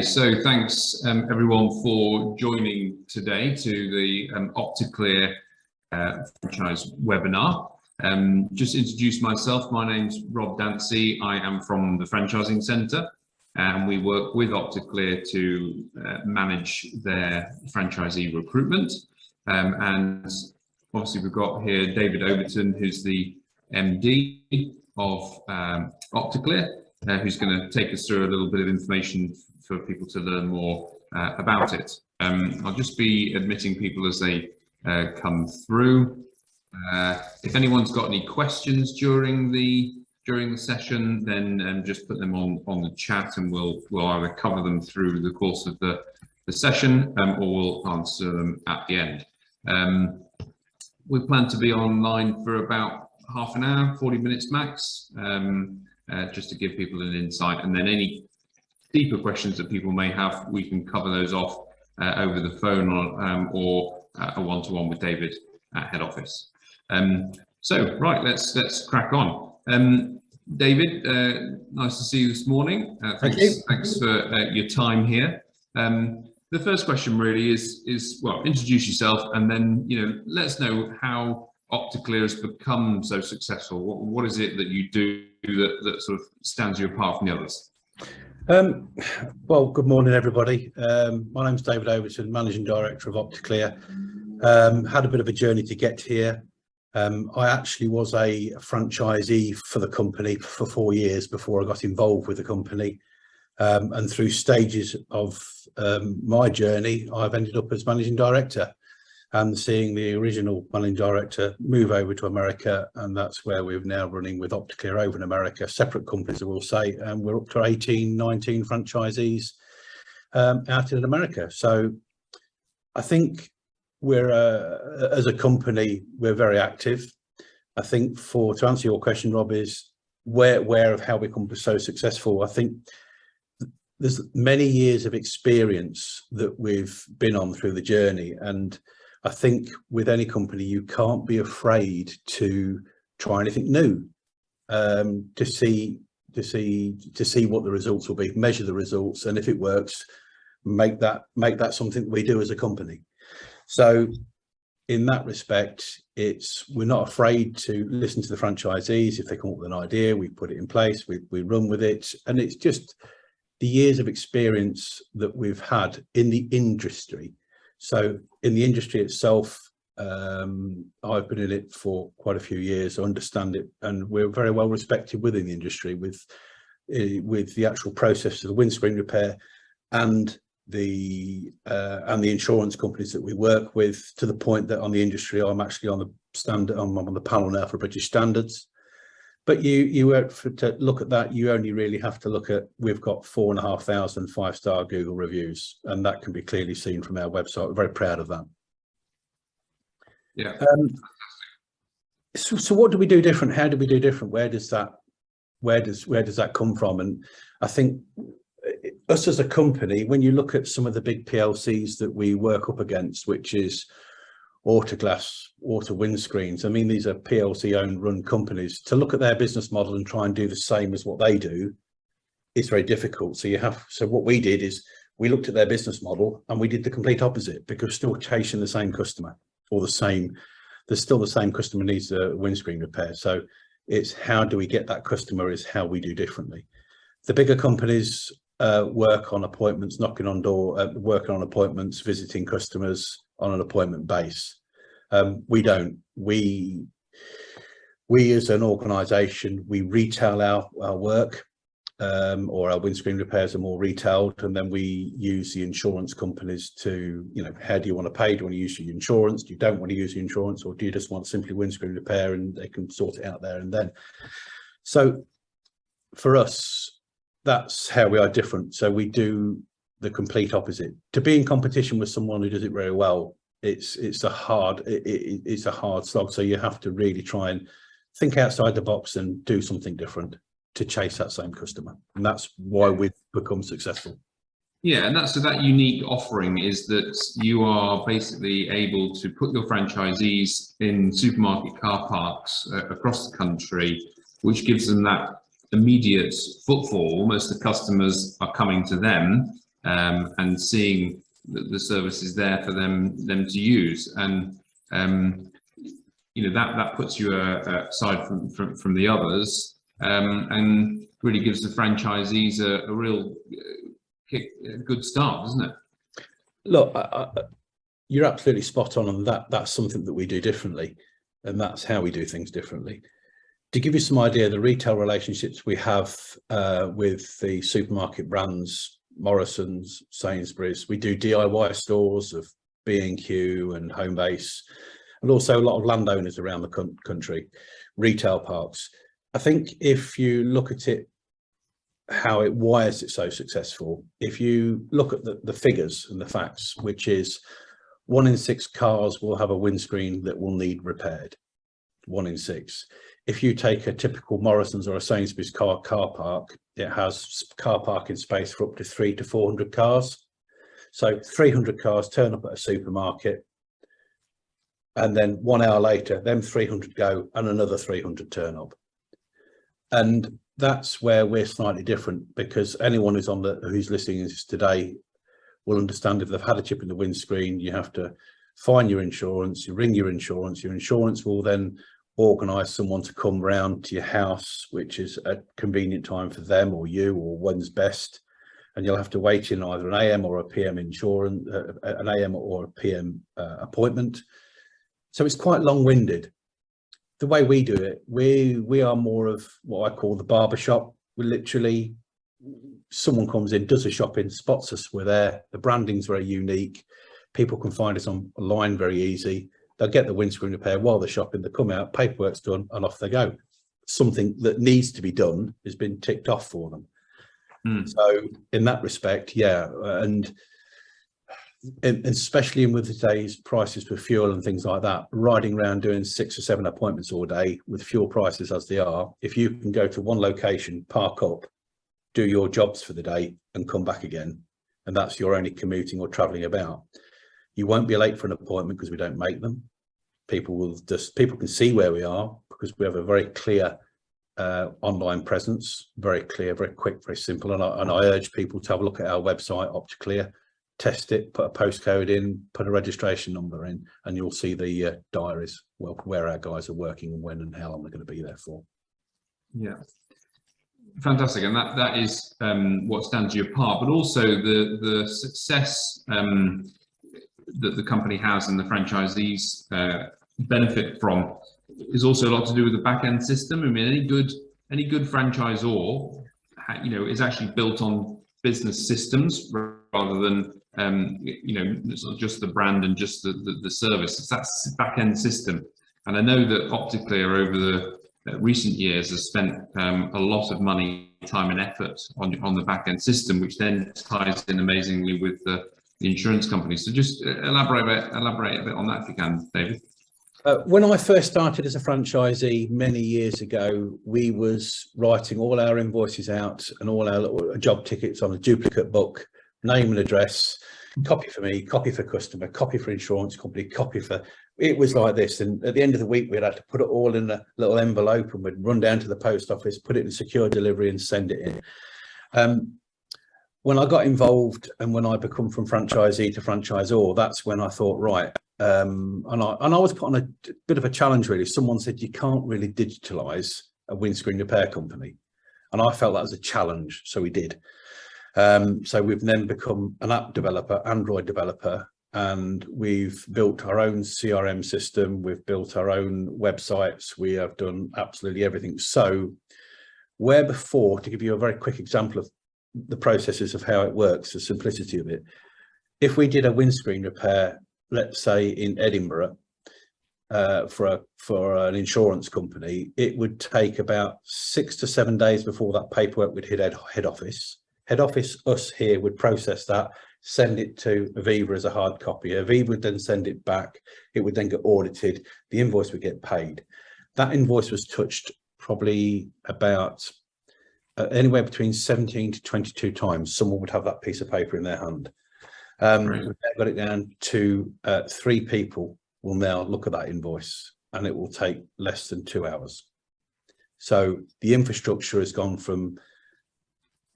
So thanks everyone for joining today to the Optic-Kleer franchise webinar. Just introduce myself. My name's Rob Dancy. I am from the Franchising Centre, and we work with Optic-Kleer to manage their franchisee recruitment. And obviously we've got here David Overton, who's the MD of Optic-Kleer, who's going to take us through a little bit of information for people to learn more about it. I'll just be admitting people as they come through. If anyone's got any questions during the session, then just put them on the chat, and we'll either cover them through the course of the session, or we'll answer them at the end. We plan to be online for about half an hour, 40 minutes max, just to give people an insight, and then any deeper questions that people may have, we can cover those off over the phone or a one-to-one with David at head office. So right, let's crack on. David, nice to see you this morning. Thanks for your time here. The first question really is well, introduce yourself, and then let us know how Optic-Kleer has become so successful. What is it that you do that sort of stands you apart from the others? Well, good morning, everybody. My name's David Overton, Managing Director of Optic-Kleer. Had a bit of a journey to get here. I actually was a franchisee for the company for 4 years before I got involved with the company. And through stages of my journey, I've ended up as Managing Director, and seeing the original Managing Director move over to America, and that's where we're now running with Optic-Kleer over in America, separate companies I will say, and we're up to 18, 19 franchisees out in America. So I think we're, as a company, we're very active. I think to answer your question, Rob, is where of how we become so successful. I think there's many years of experience that we've been on through the journey, and I think with any company, you can't be afraid to try anything new, to see what the results will be, measure the results, and if it works, make that something we do as a company. So in that respect, we're not afraid to listen to the franchisees. If they come up with an idea, we put it in place, we run with it, and it's just the years of experience that we've had in the industry. So in the industry itself, I've been in it for quite a few years. I understand it, and we're very well respected within the industry with the actual process of the windscreen repair and the insurance companies that we work with, to the point that on the industry, I'm actually on the panel now for British Standards. But to look at that, you only really have to look at, we've got 4,500 5-star Google reviews, and that can be clearly seen from our website. We're very proud of that. Yeah. So what do we do different? How do we do different? Where does that come from? And I think us as a company, when you look at some of the big PLCs that we work up against, which is Autoglass, Auto Windscreens, I mean, these are PLC owned run companies. To look at their business model and try and do the same as what they do is very difficult. So what we did is we looked at their business model and we did the complete opposite, because we're still chasing the same customer, or there's still the same customer needs a windscreen repair. So it's how do we get that customer is how we do differently. The bigger companies work on appointments, working on appointments, visiting customers on an appointment base. We don't. We as an organisation, we retail our work, or our windscreen repairs are more retailed, and then we use the insurance companies to, how do you want to pay? Do you want to use your insurance? Do you don't want to use the insurance, or do you just want simply windscreen repair and they can sort it out there and then? So for us, that's how we are different. So we do the complete opposite. To be in competition with someone who does it very well, it's a hard slog. So you have to really try and think outside the box and do something different to chase that same customer, and that's why we've become successful. Yeah, and so that unique offering is that you are basically able to put your franchisees in supermarket car parks across the country, which gives them that immediate footfall. Almost the customers are coming to them, and seeing that the service is there for them to use. And that puts you aside from the others, and really gives the franchisees a real good start, doesn't it? Look, you're absolutely spot on, and that's something that we do differently, and that's how we do things differently. To give you some idea, the retail relationships we have with the supermarket brands, Morrison's, Sainsbury's, we do DIY stores of B&Q and Homebase, and also a lot of landowners around the country, retail parks. I think if you look at it, why is it so successful? If you look at the figures and the facts, which is 1 in 6 cars will have a windscreen that will need repaired. 1 in 6. If you take a typical Morrison's or a Sainsbury's car park, it has car parking space for up to 300 to 400 cars. So 300 cars turn up at a supermarket, and then 1 hour later, them 300 go and another 300 turn up. And that's where we're slightly different, because anyone who's listening to this today will understand if they've had a chip in the windscreen, you have to find your insurance, you ring your insurance will then organise someone to come round to your house, which is a convenient time for them or you, or when's best, and you'll have to wait in either an AM or a PM insurance, an AM or a PM appointment. So it's quite long-winded. The way we do it, we are more of what I call the barber shop. We literally, someone comes in, does a shopping, spots us, we're there. The branding's very unique. People can find us online very easy. They'll get the windscreen repair while they're shopping. They come out, paperwork's done, and off they go. Something that needs to be done has been ticked off for them. So in that respect, yeah, and especially with today's prices for fuel and things like that, riding around doing 6 or 7 appointments all day with fuel prices as they are, if you can go to one location, park up, do your jobs for the day and come back again, and that's your only commuting or traveling about, you won't be late for an appointment because we don't make them. People can see where we are because we have a very clear online presence, very clear, very quick, very simple. And I urge people to have a look at our website, Optic-Kleer, test it, put a postcode in, put a registration number in, and you'll see the diaries, well, where our guys are working and when and how long they're going to be there for. Yeah, fantastic. And that is what stands you apart, but also the success that the company has and the franchisees benefit from is also a lot to do with the back end system. I mean, any good franchisor, is actually built on business systems rather than sort of just the brand and just the service. It's that back end system. And I know that Optic-Kleer over the recent years has spent a lot of money, time and effort on the back end system, which then ties in amazingly with the insurance companies. So just elaborate a bit on that if you can, David. When I first started as a franchisee many years ago, we was writing all our invoices out and all our little job tickets on a duplicate book, name and address, copy for me, copy for customer, copy for insurance company, copy for... It was like this. And at the end of the week, we'd have to put it all in a little envelope and we'd run down to the post office, put it in secure delivery and send it in. When I got involved and when I become from franchisee to franchisor, that's when I thought, right, and I was put on a bit of a challenge really. Someone said you can't really digitalise a windscreen repair company, and I felt that was a challenge, so we did. So we've then become an app developer, Android developer, and we've built our own CRM system. We've built our own websites. We have done absolutely everything. So where before, to give you a very quick example of the processes of how it works, the simplicity of it. If we did a windscreen repair, let's say in Edinburgh, for an insurance company, it would take about 6 to 7 days before that paperwork would hit head office. Head office, us here, would process that, send it to Aviva as a hard copy. Aviva would then send it back. It would then get audited. The invoice would get paid. That invoice was touched probably about anywhere between 17 to 22 times. Someone would have that piece of paper in their hand. We've got it down to 3 people will now look at that invoice, and it will take less than 2 hours. So the infrastructure has gone from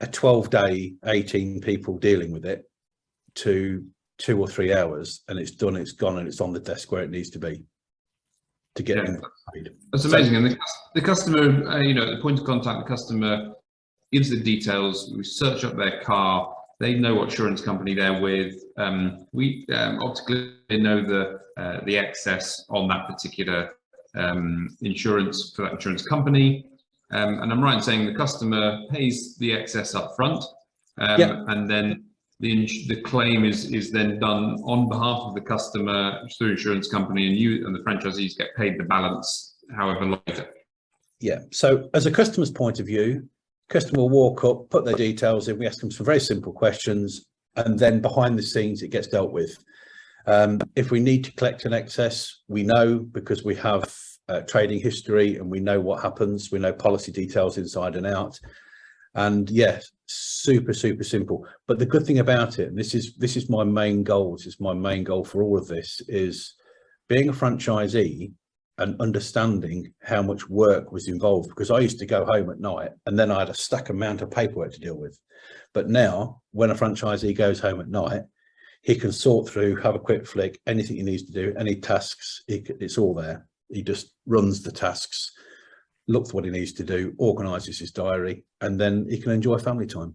a 12-day, 18 people dealing with it to 2 or 3 hours, and it's done, it's gone, and it's on the desk where it needs to be to get them paid. That's amazing. And the customer, you know, at the point of contact, the customer gives the details. We search up their car. They know what insurance company they're with. We Optic-Kleer know the excess on that particular insurance for that insurance company. And I'm right in saying the customer pays the excess up front, and then the claim is then done on behalf of the customer through insurance company, and you and the franchisees get paid the balance however later. Yeah. So as a customer's point of view, customer will walk up, put their details in, we ask them some very simple questions, and then behind the scenes it gets dealt with. If we need to collect an excess, we know, because we have trading history and we know what happens, we know policy details inside and out. And yes, super simple. But the good thing about it, and this is my main goal, this is my main goal for all of this, is being a franchisee and understanding how much work was involved, because I used to go home at night and then I had a stack amount of paperwork to deal with. But now when a franchisee goes home at night, he can sort through, have a quick flick, anything he needs to do, any tasks, it's all there. He just runs the tasks, looks what he needs to do, organises his diary, and then he can enjoy family time.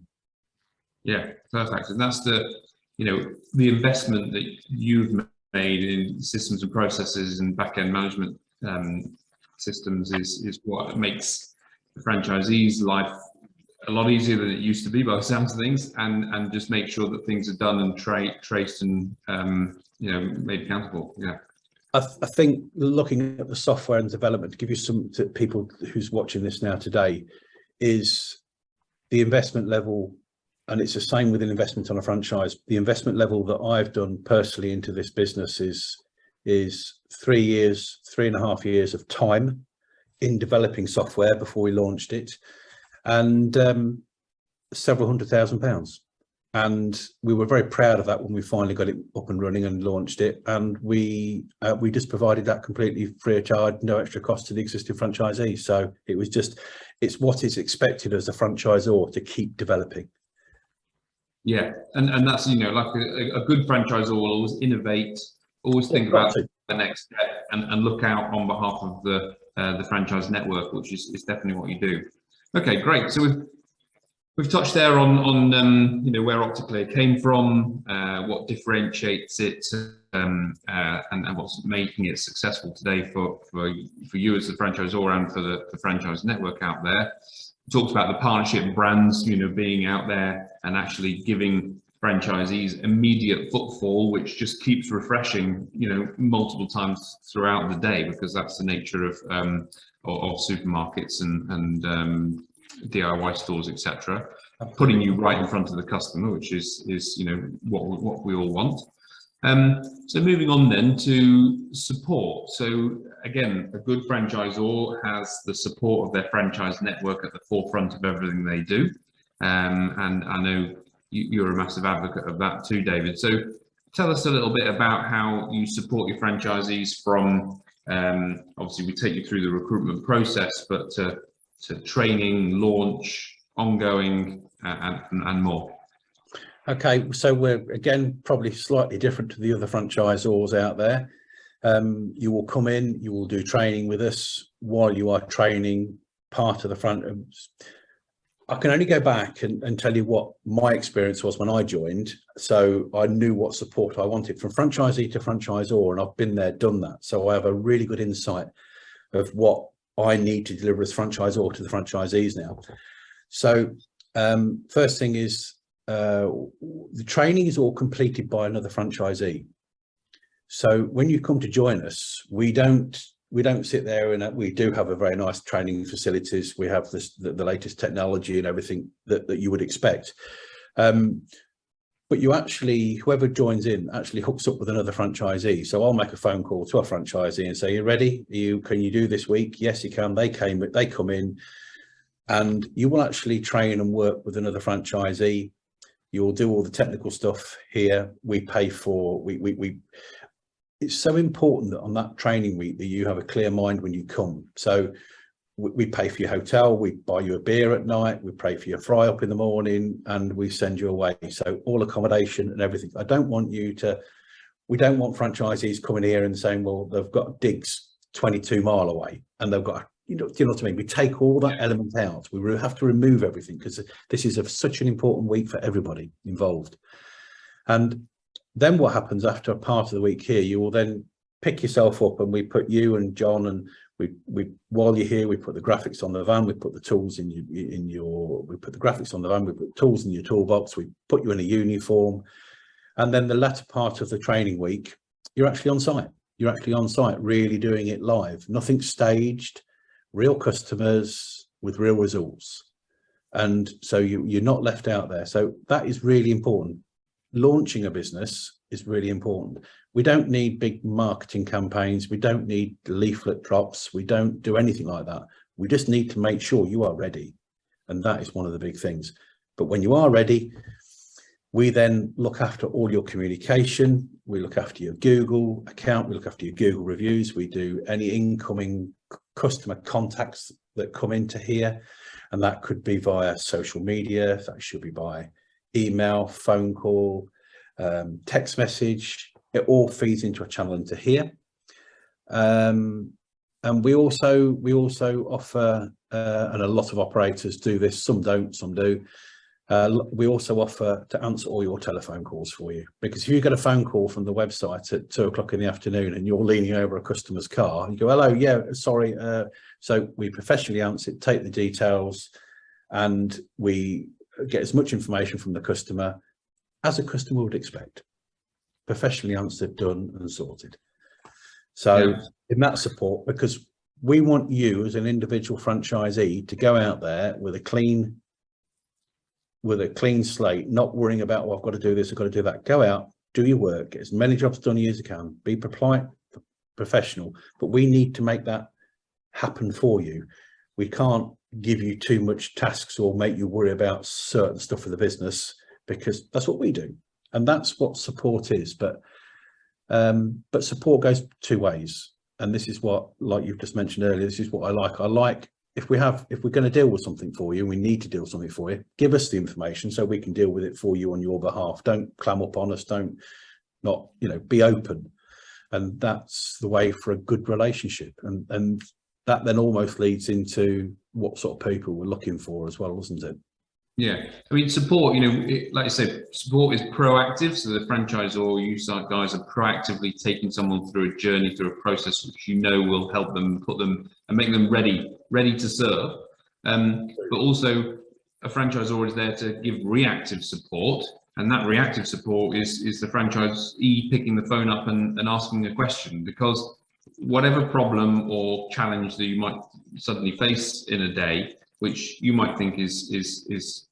Yeah, perfect. And that's the, you know, the investment that you've made in systems and processes and back-end management systems is what makes the franchisee's life a lot easier than it used to be by the sounds of things, and just make sure that things are done and traced and you know, made accountable. Yeah. I think looking at the software and development, to give you some to people who's watching this now today, is the investment level, and it's the same with an investment on a franchise. The investment level that I've done personally into this business is 3.5 years of time in developing software before we launched it, and several £100,000. And we were very proud of that when we finally got it up and running and launched it. And we just provided that completely free of charge, no extra cost to the existing franchisees. So it was just, it's what is expected as a franchisor to keep developing. Yeah, and that's, you know, like a good franchisor will always innovate, always think about the next step, and look out on behalf of the franchise network, which is definitely what you do. Okay, great. So we've touched there on you know, where Optic-Kleer came from, what differentiates it, and what's making it successful today for you as the franchisor and for the franchise network out there. We talked about the partnership brands, you know, being out there and actually giving franchisees immediate footfall, which just keeps refreshing, you know, multiple times throughout the day, because that's the nature of supermarkets and DIY stores, etc. Putting you right in front of the customer, which is you know, what we all want. So moving on then to support. So again, a good franchisor has the support of their franchise network at the forefront of everything they do, and I know you're a massive advocate of that too, David. So tell us a little bit about how you support your franchisees from obviously we take you through the recruitment process, but to training, launch, ongoing, and more. Okay, so we're again probably slightly different to the other franchisors out there. You will come in, you will do training with us. While you are training, part of the front, I can only go back and tell you what my experience was when I joined. So I knew what support I wanted from franchisee to franchisor, and I've been there, done that. So I have a really good insight of what I need to deliver as franchisor to the franchisees now. So first thing is, the training is all completed by another franchisee. So when you come to join us, we don't sit there, and we do have a very nice training facilities. We have the latest technology and everything that you would expect. But you actually, whoever joins in actually hooks up with another franchisee. So I'll make a phone call to a franchisee and say, "You ready? Can you do this week?" "Yes, you can." They come in, and you will actually train and work with another franchisee. You will do all the technical stuff here. We pay for, it's so important that on that training week that you have a clear mind when you come. So we pay for your hotel, we buy you a beer at night, we pay for your fry up in the morning, and we send you away. So all accommodation and everything. We don't want franchisees coming here and saying, well, they've got digs 22 mile away and they've got, do you know what I mean? We take all that element out. We have to remove everything because this is such an important week for everybody involved. And then what happens after a part of the week here, you will then pick yourself up, and we put you and John, and we while you're here, we put the graphics on the van, we put the tools we put the graphics on the van, we put tools in your toolbox, we put you in a uniform, and then the latter part of the training week, you're actually on site. You're actually on site, really doing it live, nothing staged, real customers with real results, and so you're not left out there. So that is really important. Launching a business is really important. We don't need big marketing campaigns. We don't need leaflet drops. We don't do anything like that. We just need to make sure you are ready. And that is one of the big things. But when you are ready, we then look after all your communication. We look after your Google account. We look after your Google reviews. We do any incoming customer contacts that come into here. And that could be via social media. That should be by email, phone call, text message. It all feeds into a channel into here, and we also offer, and a lot of operators do this. Some don't, some do. We also offer to answer all your telephone calls for you, because if you get a phone call from the website at 2 o'clock in the afternoon and you're leaning over a customer's car, you go, hello, yeah, sorry. So we professionally answer it, take the details, and we get as much information from the customer as a customer would expect. Professionally answered, done and sorted. So in that support, because we want you as an individual franchisee to go out there with a clean slate, not worrying about, well, I've got to do this, I've got to do that. Go out, do your work, get as many jobs done as you can, be professional, but we need to make that happen for you. We can't give you too much tasks or make you worry about certain stuff of the business, because that's what we do. And that's what support is. But support goes two ways. And this is what, like you've just mentioned earlier, this is what I like. I like if we're going to deal with something for you, and we need to deal with something for you, give us the information so we can deal with it for you on your behalf. Don't clam up on us. Be open. And that's the way for a good relationship. And that then almost leads into what sort of people we're looking for as well, doesn't it? Yeah, I mean, support, like I said, support is proactive. So the franchisor or you site guys are proactively taking someone through a journey, through a process which will help them, put them and make them ready to serve. But also a franchisor is there to give reactive support. And that reactive support is the franchisee picking the phone up and asking a question, because whatever problem or challenge that you might suddenly face in a day, which you might think is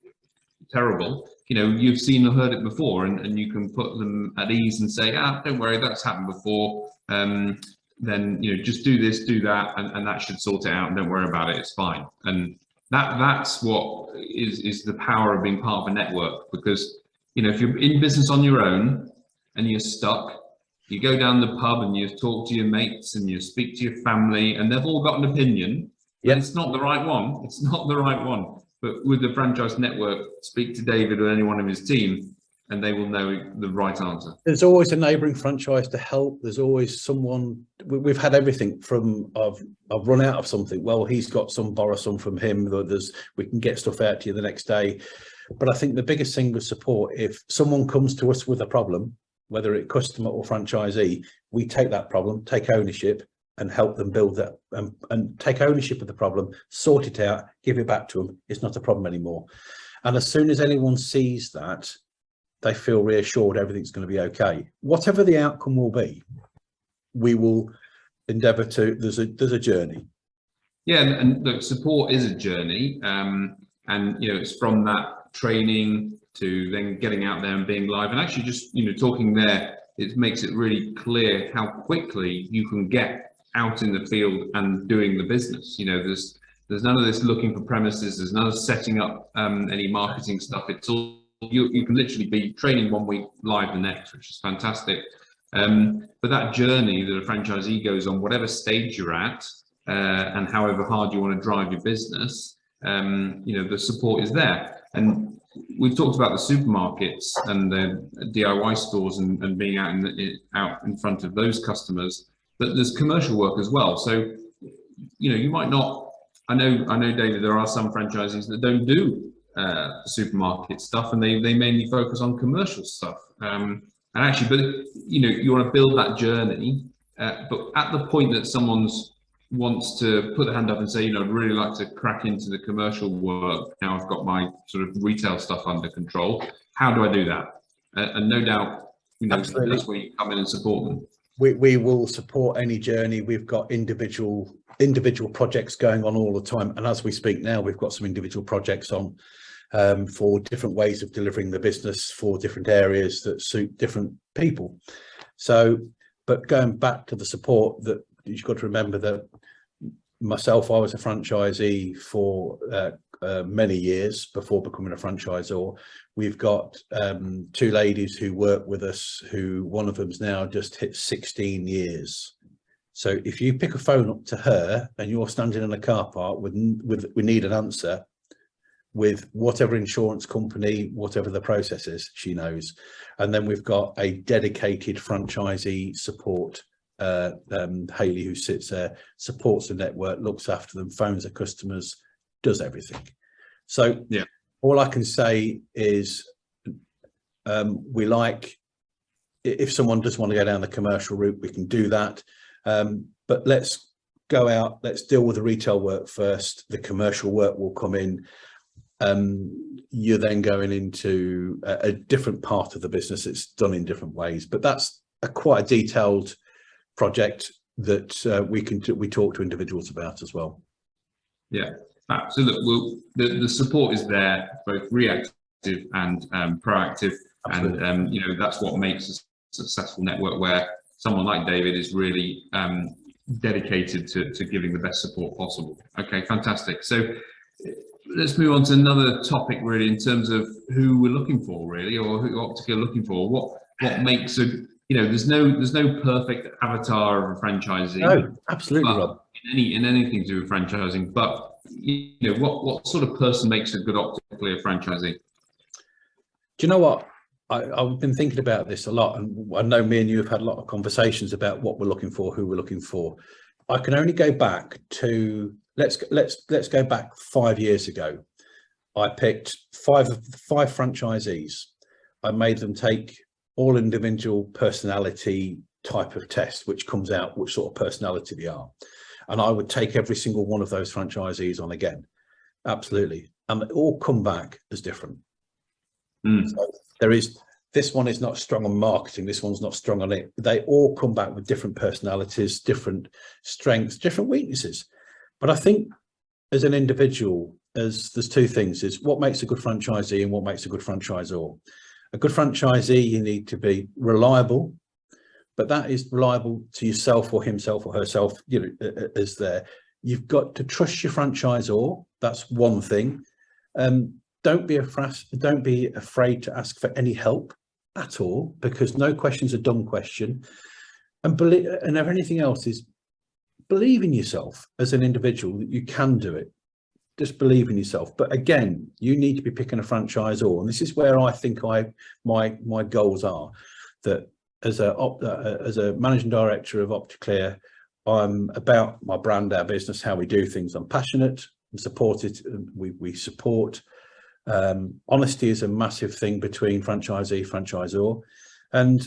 terrible, you've seen or heard it before, and you can put them at ease and say, don't worry, that's happened before. Then just do this, do that, and that should sort it out, and don't worry about it, it's fine. And that's what is the power of being part of a network, because if you're in business on your own and you're stuck, you go down the pub and you talk to your mates and you speak to your family, and they've all got an opinion. But it's not the right one. It's not the right one. But with the franchise network, speak to David or anyone in his team, and they will know the right answer. There's always a neighbouring franchise to help. There's always someone. We've had everything from I've run out of something. Well, he's got some, borrow some from him. We can get stuff out to you the next day. But I think the biggest thing with support, if someone comes to us with a problem, whether it's customer or franchisee, we take that problem, take ownership, and help them build that and take ownership of the problem, sort it out, give it back to them. It's not a problem anymore. And as soon as anyone sees that, they feel reassured everything's going to be okay. Whatever the outcome will be, we will endeavour to. There's a journey. Yeah, and look, support is a journey, and it's from that training to then getting out there and being live, and actually just talking there. It makes it really clear how quickly you can get out in the field and doing the business. There's none of this looking for premises, there's none of setting up any marketing stuff. It's all you can literally be training one week, live the next, which is fantastic. But that journey that a franchisee goes on, whatever stage you're at, and however hard you want to drive your business, the support is there. And we've talked about the supermarkets and the DIY stores and being out in front of those customers, but there's commercial work as well. So, you might not. I know, David. There are some franchisees that don't do supermarket stuff, and they mainly focus on commercial stuff. And actually, but you want to build that journey. But at the point that someone's wants to put their hand up and say, I'd really like to crack into the commercial work. Now I've got my sort of retail stuff under control. How do I do that? And no doubt, Absolutely. That's where you come in and support them. We will support any journey. We've got individual projects going on all the time. And as we speak now, we've got some individual projects on for different ways of delivering the business for different areas that suit different people. So, but going back to the support, that you've got to remember that myself, I was a franchisee for many years before becoming a franchisor. We've got two ladies who work with us, who one of them's now just hit 16 years. So if you pick a phone up to her and you're standing in a car park we need an answer with whatever insurance company, whatever the process is, she knows. And then we've got a dedicated franchisee support, Hayley, who sits there, supports the network, looks after them, phones the customers, does everything. So yeah, all I can say is we like, if someone does want to go down the commercial route, we can do that. But let's go out, let's deal with the retail work first. The commercial work will come in. You're then going into a different part of the business. It's done in different ways, but that's quite a detailed project that we talk to individuals about as well. Yeah. So look, the support is there, both reactive and proactive. Absolutely. And that's what makes a successful network, where someone like David is really dedicated to giving the best support possible. Okay, fantastic. So let's move on to another topic, really, in terms of who we're looking for, really, or who Optic-Kleer are looking for. What makes a there's no perfect avatar of a franchisee. No, absolutely, Rob. In anything to do with franchising, but what sort of person makes a good Optic-Kleer franchisee? Do you know what? I've been thinking about this a lot, and I know me and you have had a lot of conversations about what we're looking for, who we're looking for. I can only go back to let's go back 5 years ago. I picked five franchisees. I made them take all individual personality type of test, which comes out which sort of personality they are, and I would take every single one of those franchisees on again. Absolutely, and they all come back as different. So this one is not strong on marketing, this one's not strong on it. They all come back with different personalities, different strengths, different weaknesses. But I think as an individual, there's two things: is what makes a good franchisee and what makes a good franchisor. A good franchisee, you need to be reliable, but that is reliable to yourself or himself or herself, as there. You've got to trust your franchisor. That's one thing. Don't be afraid to ask for any help at all, because no question's a dumb question. And if anything else, is believe in yourself as an individual that you can do it. Just believe in yourself. But again, you need to be picking a franchisor, and this is where I think my goals are. That as a managing director of Optic-Kleer, I'm about my brand, our business, how we do things. I'm passionate and supported. We support. Honesty is a massive thing between franchisee, franchisor, and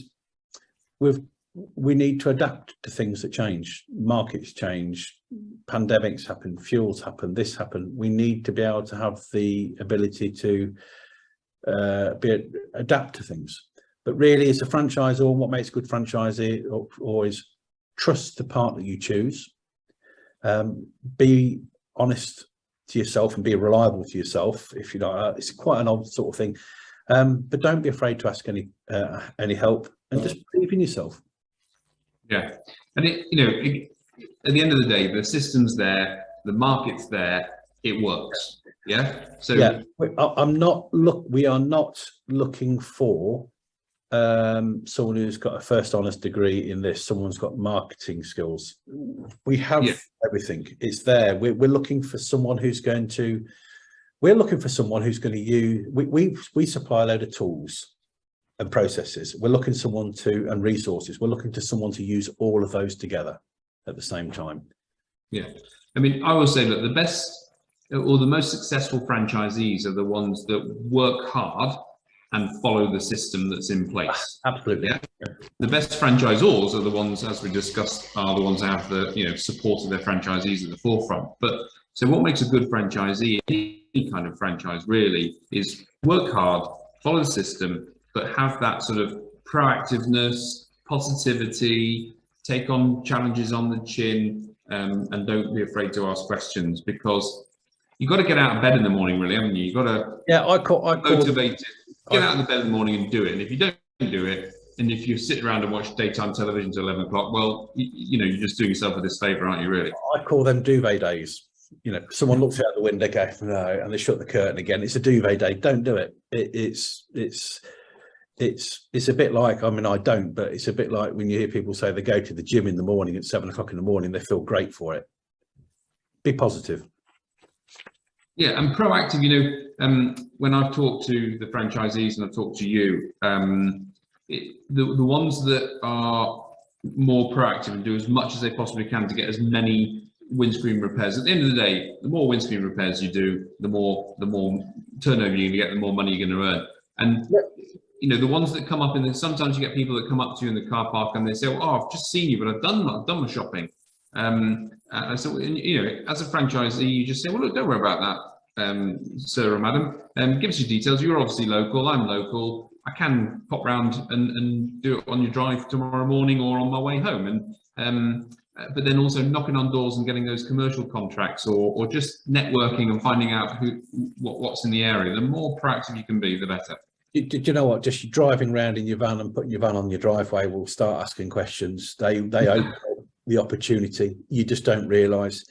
we need to adapt to things that change. Markets change, pandemics happen, fuels happen, this happen. We need to be able to have the ability to adapt to things. But really, as a franchisor, what makes a good franchisee always trust the partner you choose, be honest to yourself and be reliable to yourself. If you know, it's quite an old sort of thing, but don't be afraid to ask any help, and just believe in yourself. Yeah, and at the end of the day, the system's there, the market's there, it works. Yeah. So yeah, we are not looking for someone who's got a first honours degree in this, someone's got marketing skills. We have everything. It's there. We're looking for someone who's going to. We're looking for someone who's going to use. We supply a load of tools and processes. We're looking for someone to and resources. We're looking to someone to use all of those together at the same time. Yeah, I mean, I will say that the best or the most successful franchisees are the ones that work hard and follow the system that's in place. Absolutely. Yeah. The best franchisors are the ones, as we discussed, are the ones that have the support of their franchisees at the forefront. But so what makes a good franchisee, any kind of franchise really, is work hard, follow the system, but have that sort of proactiveness, positivity, take on challenges on the chin, and don't be afraid to ask questions, because you've got to get out of bed in the morning, really, haven't you? You've got to motivate it, get out of the bed in the morning and do it. And if you don't do it, and if you sit around and watch daytime television till 11 o'clock, well, you're just doing yourself a disfavour, aren't you, really? I call them duvet days. Someone looks out the window, goes, no, and they shut the curtain again. It's a duvet day. Don't do it. It's a bit like, I mean, I don't, but it's a bit like when you hear people say they go to the gym in the morning at 7 o'clock in the morning, they feel great for it. Be positive. Yeah, and proactive. When I've talked to the franchisees and I've talked to you, the ones that are more proactive and do as much as they possibly can to get as many windscreen repairs. At the end of the day, the more windscreen repairs you do, the more turnover you're going to get, the more money you're going to earn. And the ones that come up sometimes you get people that come up to you in the car park and they say, "Oh, I've just seen you, but I've done my shopping." So as a franchisee, you just say, "Well, look, don't worry about that, sir or madam. Give us your details. You're obviously local. I'm local. I can pop round and do it on your drive tomorrow morning or on my way home." But then also knocking on doors and getting those commercial contracts, or just networking and finding out what's in the area. The more proactive you can be, the better. Do you know what? Just driving around in your van and putting your van on your driveway will start asking questions. They open the opportunity. You just don't realise.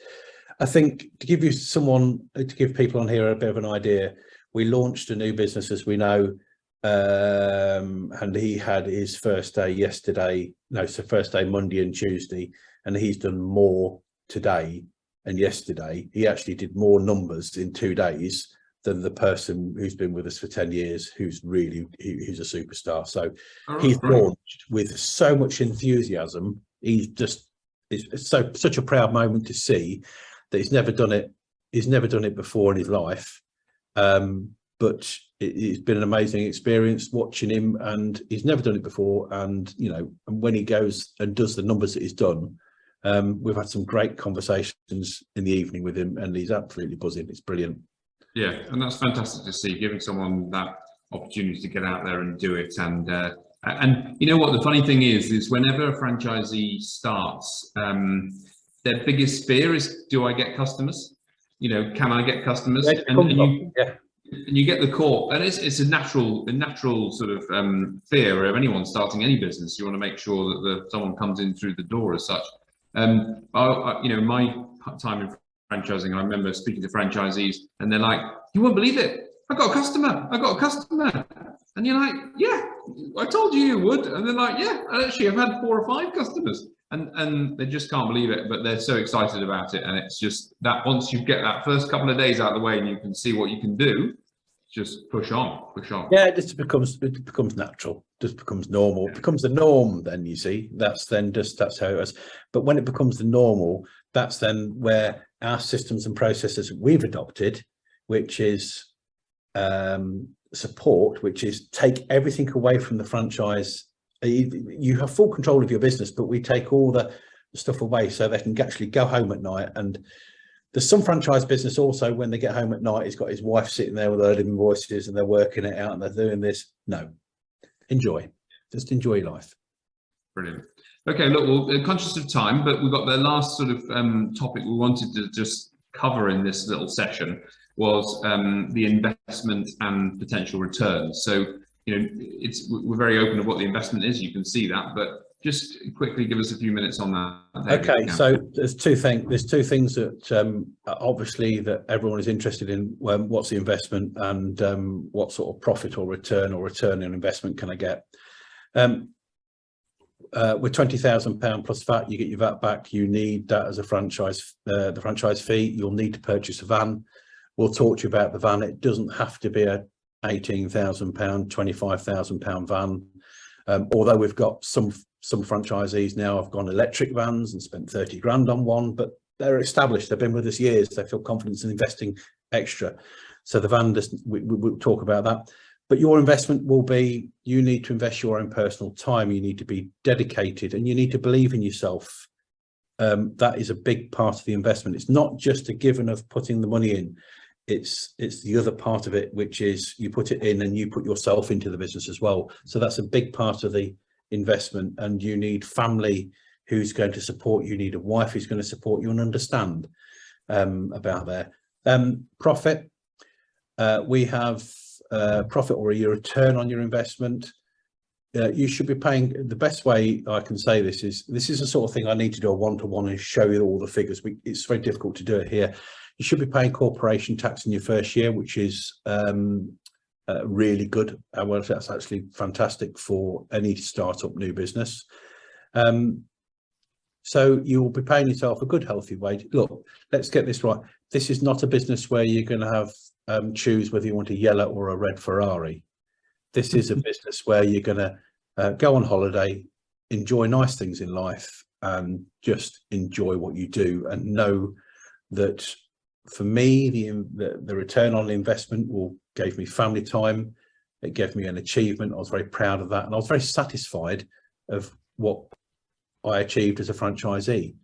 I think to give people on here a bit of an idea, we launched a new business, as we know, and he had his first day yesterday. No, so first day Monday and Tuesday, and he's done more today and yesterday. He actually did more numbers in 2 days than the person who's been with us for 10 years, who's a superstar. So he's launched with so much enthusiasm. It's such a proud moment to see that he's never done it before in his life. But it's been an amazing experience watching him, and he's never done it before. And and when he goes and does the numbers that he's done, we've had some great conversations in the evening with him, and he's absolutely buzzing. It's brilliant. Yeah, and that's fantastic to see, giving someone that opportunity to get out there and do it. And you know what, the funny thing is whenever a franchisee starts, their biggest fear is, do I get customers? Can I get customers? And you get the call, and it's a natural sort of fear of anyone starting any business. You want to make sure that someone comes in through the door as such. My time in franchising, I remember speaking to franchisees, and they're like, "You won't believe it, I got a customer. And you're like, "Yeah, I told you would." And they're like, "Yeah, actually, I've had 4 or 5 customers." And they just can't believe it, but they're so excited about it. And it's just that once you get that first couple of days out of the way and you can see what you can do, just push on. Yeah, it becomes natural, just becomes normal. It becomes the norm. Then you see, that's how it is. But when it becomes the normal, that's then where our systems and processes we've adopted, which is support, which is take everything away from the franchise. You have full control of your business, but we take all the stuff away so they can actually go home at night. And there's some franchise business also, when they get home at night, he's got his wife sitting there with her invoices and they're working it out and they're doing this. No, just enjoy life. Brilliant. Okay, look, we're conscious of time, but we've got the last sort of topic we wanted to just cover in this little session was the investment and potential returns. So, we're very open to what the investment is. You can see that, but just quickly give us a few minutes on that. Okay, so there's two things. There's 2 things that obviously that everyone is interested in. What's the investment, and what sort of profit or return on investment can I get? With £20,000 plus VAT, you get your VAT back. You need that as a franchise, the franchise fee. You'll need to purchase a van. We'll talk to you about the van. It doesn't have to be a £18,000, £25,000 van. Although we've got some franchisees now have gone electric vans and spent 30 grand on one, but they're established. They've been with us years. They feel confidence in investing extra. So the van, we'll talk about that. But your investment will be, you need to invest your own personal time. You need to be dedicated and you need to believe in yourself. That is a big part of the investment. It's not just a given of putting the money in. It's the other part of it, which is you put it in and you put yourself into the business as well. So that's a big part of the investment, and you need family who's going to support you. You need a wife who's going to support you and understand about their profit. We have profit or your return on your investment. You should be paying, the best way I can say this is the sort of thing I need to do a one-to-one and show you all the figures. It's very difficult to do it here. You should be paying corporation tax in your first year, which is really good. Well, that's actually fantastic for any startup new business. So you'll be paying yourself a good healthy wage. Look, let's get this right. This is not a business where you're going to have choose whether you want a yellow or a red Ferrari. This is a business where you're going to go on holiday, enjoy nice things in life, and just enjoy what you do, and know that for me, the return on investment gave me family time. It gave me an achievement. I was very proud of that, and I was very satisfied of what I achieved as a franchisee.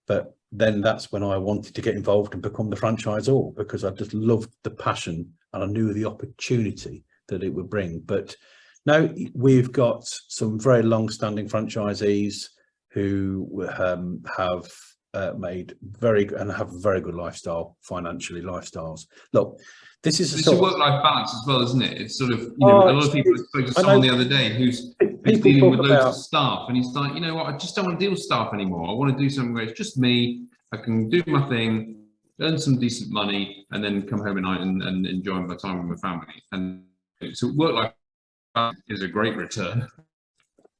But then that's when I wanted to get involved and become the franchisor, because I just loved the passion and I knew the opportunity that it would bring. But now we've got some very long-standing franchisees who have made have a very good lifestyle, financially lifestyles. Look, this is a work-life balance as well, isn't it? It's sort of, a lot of people spoke to someone the other day who's dealing with loads of staff, and he's like, you know what, I just don't want to deal with staff anymore. I want to do something where it's just me. I can do my thing, earn some decent money, and then come home at night and enjoy my time with my family. And so work-life balance is a great return.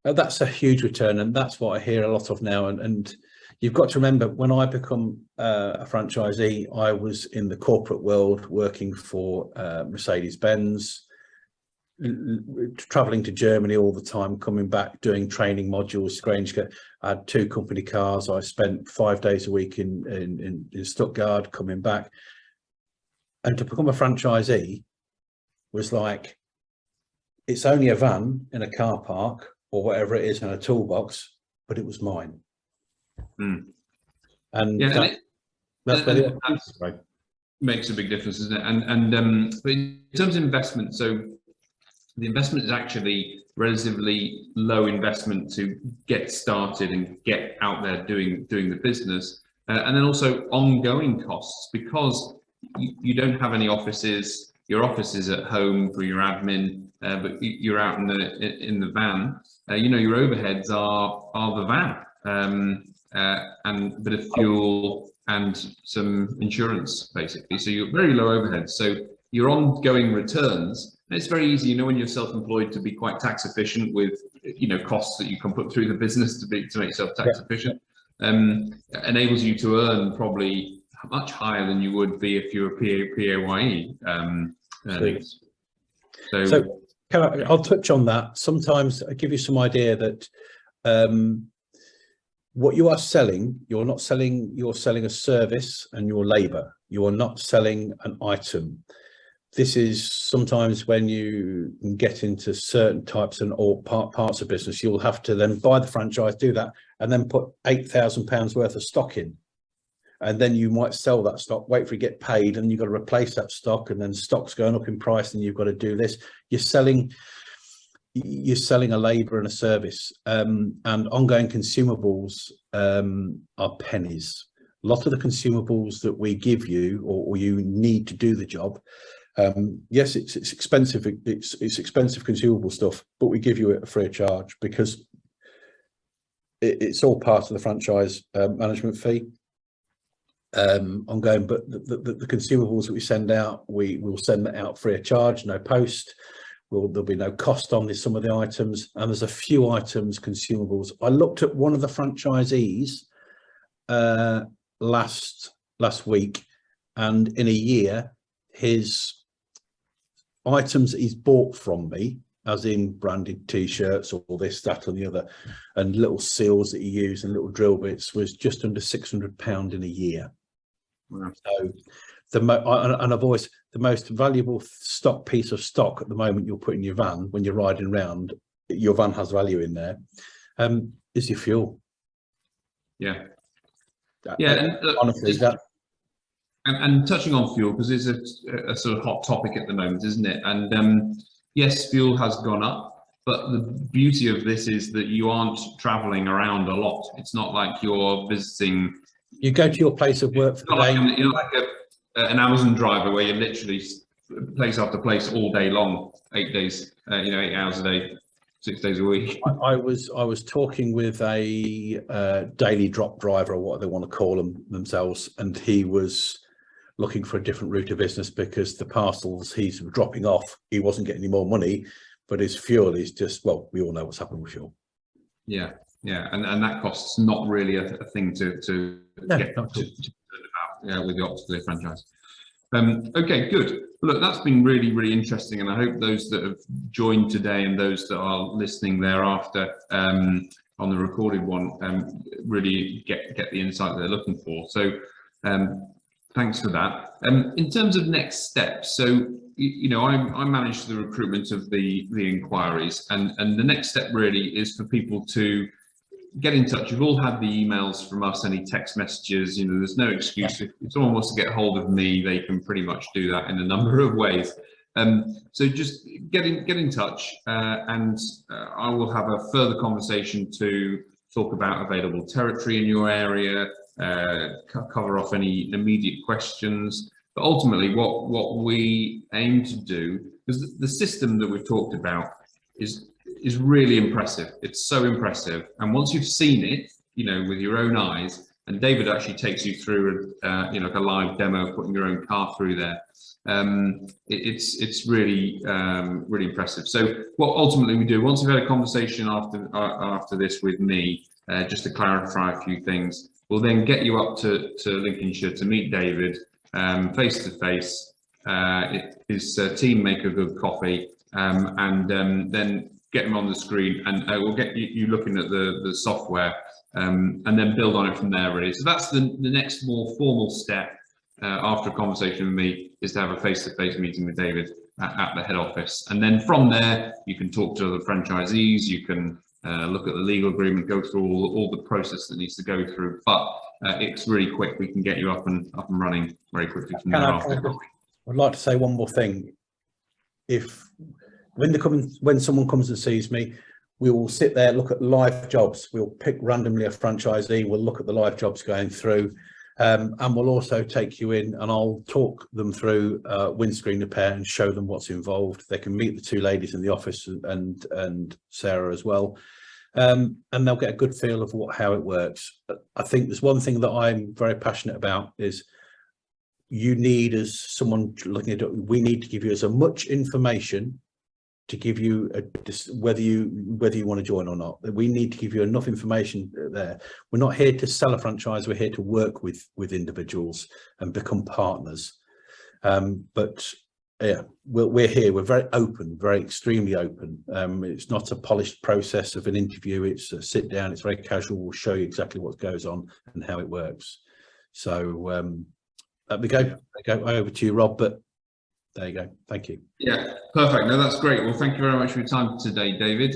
That's a huge return, and that's what I hear a lot of now. And you've got to remember, when I become a franchisee, I was in the corporate world working for Mercedes-Benz, traveling to Germany all the time, coming back, doing training modules. Strange. I had 2 company cars. I spent 5 days a week in Stuttgart, coming back. And to become a franchisee was like, it's only a van in a car park or whatever it is in a toolbox, but it was mine. And yeah, that makes a big difference, isn't it? But in terms of investment, so the investment is actually relatively low investment to get started and get out there doing the business, and then also ongoing costs, because you don't have any offices. Your office is at home for your admin, but you're out in the van. Your overheads are the van, and a bit of fuel and some insurance, basically. So you're very low overheads. So your ongoing returns. It's very easy, when you're self-employed, to be quite tax efficient with, costs that you can put through the business to make yourself tax efficient. Enables you to earn probably much higher than you would be if you were PAYE earnings. So I'll touch on that. Sometimes I give you some idea that what you are selling, you're selling a service and your labor. You are not selling an item. This is sometimes when you get into certain types or parts of business, you'll have to then buy the franchise, do that, and then put £8,000 worth of stock in. And then you might sell that stock, wait for it to get paid, and you've got to replace that stock, and then stock's going up in price, and you've got to do this. You're selling a labor and a service, and ongoing consumables are pennies. A lot of the consumables that we give you or you need to do the job, yes, it's expensive. It's expensive consumable stuff, but we give you it free of charge because it's all part of the franchise management fee. Ongoing, but the consumables that we send out, we will send that out free of charge, no post. there'll be no cost on some of the items, and there's a few items, consumables. I looked at one of the franchisees last week, and in a year, his items that he's bought from me, as in branded t-shirts or this, that, and the other, and little seals that he used and little drill bits, was just under £600 in a year. Wow. So and I've always, the most valuable piece of stock at the moment you'll put in your van when you're riding around, your van has value in there, is your fuel. Yeah. Yeah. Honestly, and touching on fuel, because it's a sort of hot topic at the moment, isn't it? And yes, fuel has gone up, but the beauty of this is that you aren't traveling around a lot. It's not like you're visiting. You go to your place of work for the day. You're not like an Amazon driver where you're literally place after place all day long, 8 days, 8 hours a day, 6 days a week. I was talking with a daily drop driver, or what they want to call themselves, and he was looking for a different route of business because the parcels he's dropping off, he wasn't getting any more money, but his fuel is just, well, we all know what's happened with fuel. Yeah, and that costs not really a thing to get about with the Optic-Kleer franchise. Okay, good. Look, that's been really, really interesting, and I hope those that have joined today and those that are listening thereafter on the recorded one really get the insight that they're looking for. So thanks for that. In terms of next steps, so I manage the recruitment of the inquiries, and the next step really is for people to get in touch. You've all had the emails from us, any text messages, there's no excuse. If someone wants to get hold of me, they can pretty much do that in a number of ways. So just get in touch, and I will have a further conversation to talk about available territory in your area, cover off any immediate questions. But ultimately, what we aim to do, because the system that we've talked about is really impressive. It's so impressive, and once you've seen it, with your own eyes, and David actually takes you through, like a live demo, putting your own car through there. It's really really impressive. So what ultimately we do, once we've had a conversation after this with me, just to clarify a few things, we'll then get you up to Lincolnshire to meet David face to face. His team make a good coffee, and then get him on the screen, and we'll get you looking at the software, and then build on it from there, really. So that's the next more formal step after a conversation with me, is to have a face-to-face meeting with David at the head office. And then from there, you can talk to other franchisees, you can look at the legal agreement, go through all the process that needs to go through. But it's really quick. We can get you up and running very quickly from there after. I'd like to say one more thing. When someone comes and sees me, we will sit there, look at live jobs. We'll pick randomly a franchisee. We'll look at the live jobs going through, and we'll also take you in, and I'll talk them through windscreen repair and show them what's involved. They can meet the two ladies in the office and Sarah as well, and they'll get a good feel of how it works. I think there's one thing that I'm very passionate about is, you need, as someone looking at it, we need to give you as much information to give you whether you want to join or not. We need to give you enough information there. We're not here to sell a franchise. We're here to work with individuals and become partners. But yeah, we're here. We're very open, very extremely open. It's not a polished process of an interview. It's a sit down. It's very casual. We'll show you exactly what goes on and how it works. So there we go. Over to you, Rob. But there you go. Thank you. Yeah, perfect. No, that's great. Well, thank you very much for your time today, David.